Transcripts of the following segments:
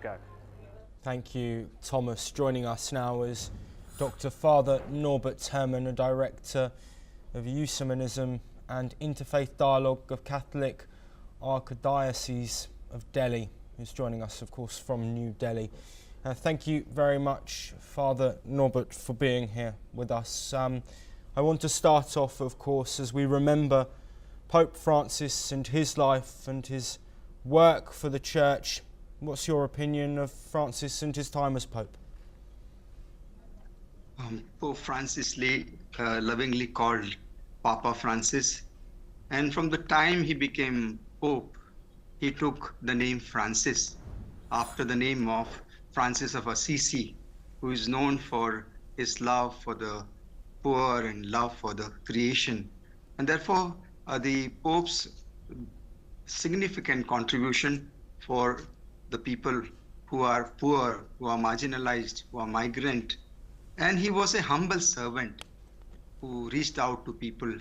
go. Thank you, Thomas. Joining us now is Dr. Father Norbert Herman, a director of Eusemonism and Interfaith Dialogue of Catholic Archdiocese of Delhi, who's joining us, of course, from New Delhi. Thank you very much, Father Norbert, for being here with us. I want to start off, of course, as we remember Pope Francis and his life and his work for the Church. What's your opinion of Francis and his time as Pope? Pope Francis lovingly called Papa Francis, and from the time he became Pope, he took the name Francis after the name of Francis of Assisi, who is known for his love for the poor and love for the creation. And therefore, the Pope's significant contribution for the people who are poor, who are marginalized, who are migrant. And he was a humble servant who reached out to people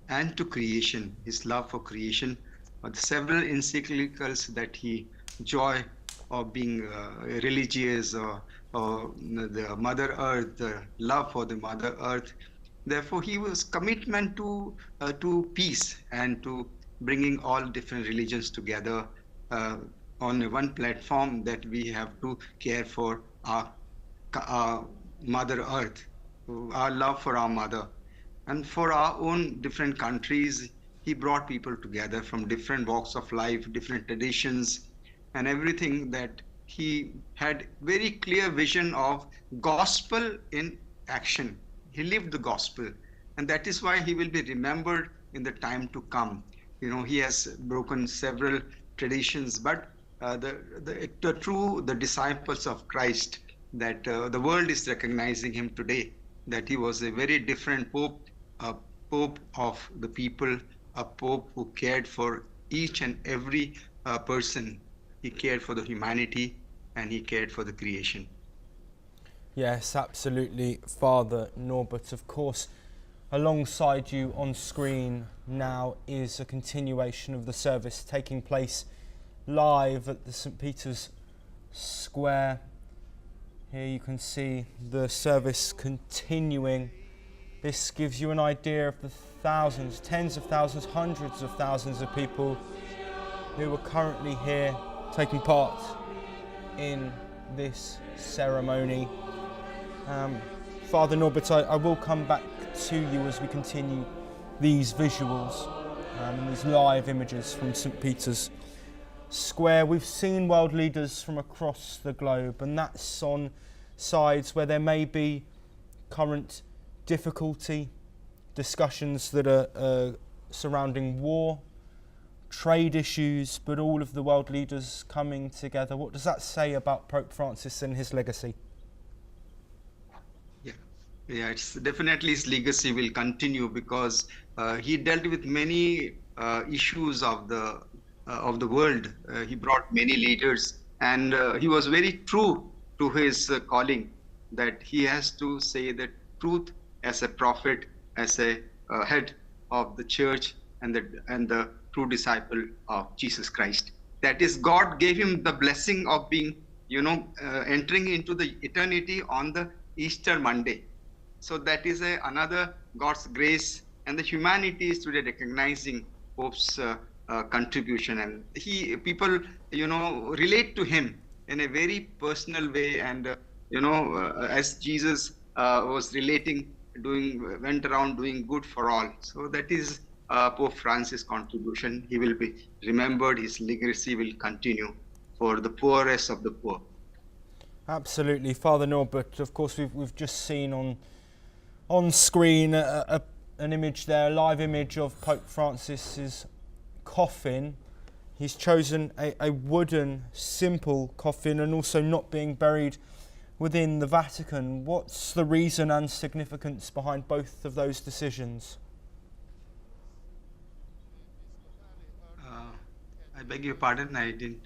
and to creation, his love for creation. The several encyclicals that he joy of being religious, or the Mother Earth, the love for the Mother Earth. Therefore, he was commitment to peace and to bringing all different religions together on one platform, that we have to care for our Mother Earth, our love for our mother. And for our own different countries, he brought people together from different walks of life, different traditions, and everything, that he had very clear vision of gospel in action. He lived the gospel, and that is why he will be remembered in the time to come. You know, he has broken several traditions, but the disciples of Christ, that the world is recognizing him today, that he was a very different Pope, a Pope of the people, a Pope who cared for each and every person. He cared for the humanity and he cared for the creation. Yes, absolutely, Father Norbert. Of course, alongside you on screen now is a continuation of the service taking place live at the St. Peter's Square. Here you can see the service continuing. This gives you an idea of the thousands, tens of thousands, hundreds of thousands of people who are currently here taking part in this ceremony. Father Norbert, I will come back to you as we continue these visuals and these live images from St. Peter's Square. We've seen world leaders from across the globe, and that's on sides where there may be current difficulty, discussions that are surrounding war, trade issues, but all of the world leaders coming together. What does that say about Pope Francis and his legacy? Yeah, it's definitely his legacy will continue, because he dealt with many issues of the world. He brought many leaders, and he was very true to his calling, that he has to say the truth as a prophet, as a head of the church, and the true disciple of Jesus Christ. That is, God gave him the blessing of being, entering into the eternity on the Easter Monday. So that is another God's grace, and the humanity is today recognizing Pope's contribution, and people relate to him in a very personal way, and as Jesus was relating, went around doing good for all. So that is Pope Francis' contribution. He will be remembered. His legacy will continue for the poorest of the poor. Absolutely, Father Norbert. Of course, we've just seen on screen an image there, a live image of Pope Francis's coffin. He's chosen a wooden, simple coffin, and also not being buried within the Vatican. What's the reason and significance behind both of those decisions? I beg your pardon, I didn't.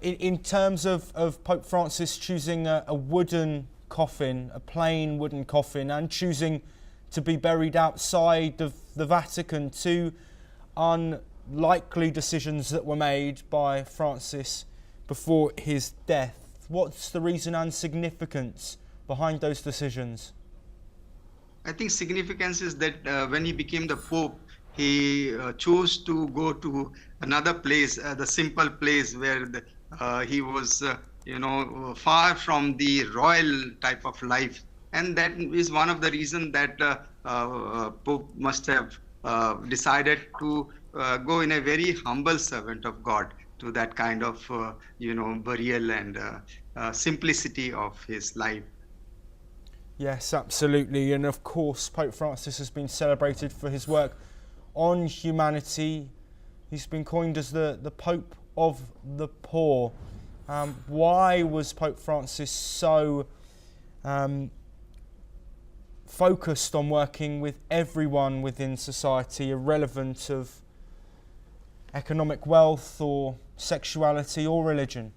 In terms of Pope Francis choosing a wooden coffin, a plain wooden coffin, and choosing to be buried outside of the Vatican, two unlikely decisions that were made by Francis before his death. What's the reason and significance behind those decisions? I think significance is that when he became the Pope, he chose to go to another place, the simple place where he was, far from the royal type of life. And that is one of the reasons that Pope must have decided to go in a very humble servant of God to that kind of, burial and simplicity of his life. Yes, absolutely. And of course, Pope Francis has been celebrated for his work on humanity. He's been coined as the Pope of the poor. Why was Pope Francis so focused on working with everyone within society, irrelevant of economic wealth or sexuality or religion?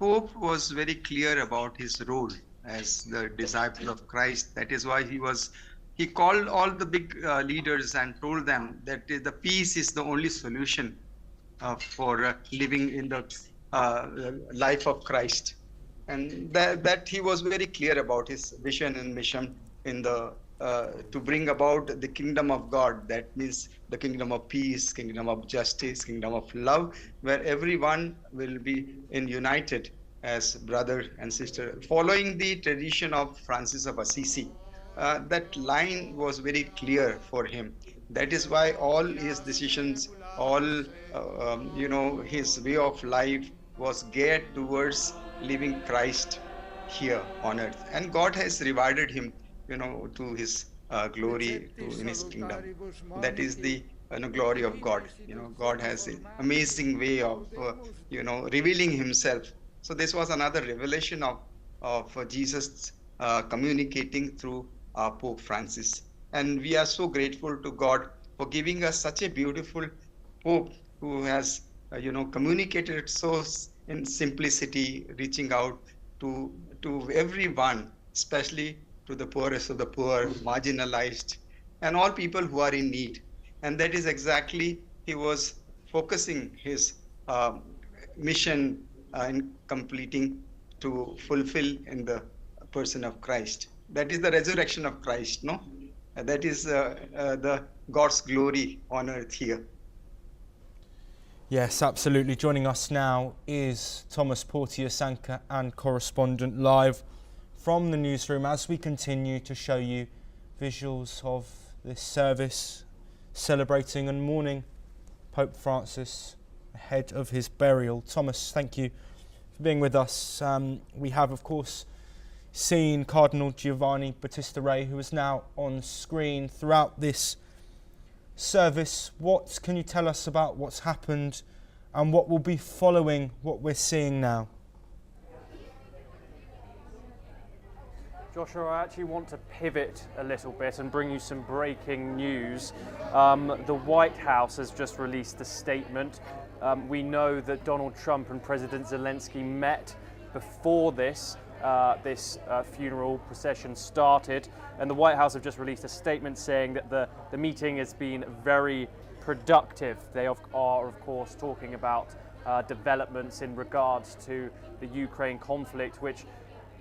Pope was very clear about his role as the disciple of Christ. That is why he called all the big leaders and told them that the peace is the only solution for living in the life of Christ. And that he was very clear about his vision and mission in to bring about the kingdom of God. That means the kingdom of peace, kingdom of justice, kingdom of love, where everyone will be united as brother and sister. Following the tradition of Francis of Assisi, that line was very clear for him. That is why all his decisions, all his way of life was geared towards living Christ here on earth. And God has rewarded him to his glory, in his kingdom. That is the glory of God. God has an amazing way of revealing himself. So this was another revelation of Jesus communicating through Pope Francis. And we are so grateful to God for giving us such a beautiful Pope who has communicated so in simplicity, reaching out to everyone, especially to the poorest of the poor, marginalized, and all people who are in need. And that is exactly, he was focusing his mission in completing to fulfill in the person of Christ. That is the resurrection of Christ, no? That is the God's glory on earth here. Yes, absolutely. Joining us now is Thomas Portier-Sanka and correspondent live from the newsroom as we continue to show you visuals of this service celebrating and mourning Pope Francis ahead of his burial. Thomas, thank you for being with us. We have, of course, seen Cardinal Giovanni Battista Re, who is now on screen throughout this service. What can you tell us about what's happened and what will be following what we're seeing now? Joshua, I actually want to pivot a little bit and bring you some breaking news. The White House has just released a statement. We know that Donald Trump and President Zelensky met before this funeral procession started, and the White House have just released a statement saying that the meeting has been very productive. They are, of course, talking about developments in regards to the Ukraine conflict, which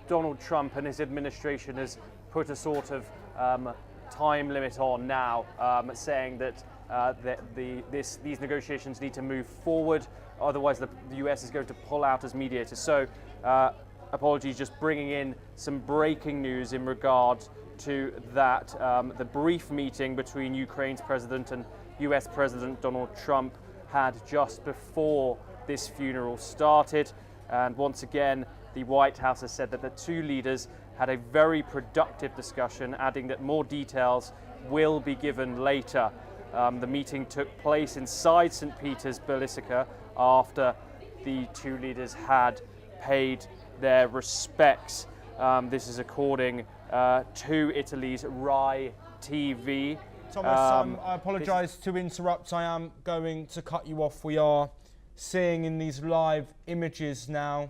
Donald Trump and his administration has put a sort of time limit on now, saying that these negotiations need to move forward, otherwise the US is going to pull out as mediator. So apologies, just bringing in some breaking news in regard to that. The brief meeting between Ukraine's president and US President Donald Trump had just before this funeral started. And once again, the White House has said that the two leaders had a very productive discussion, adding that more details will be given later. The meeting took place inside St. Peter's Basilica after the two leaders had paid their respects. This is according to Italy's Rai TV. Thomas, I apologise to interrupt. I am going to cut you off. We are seeing in these live images now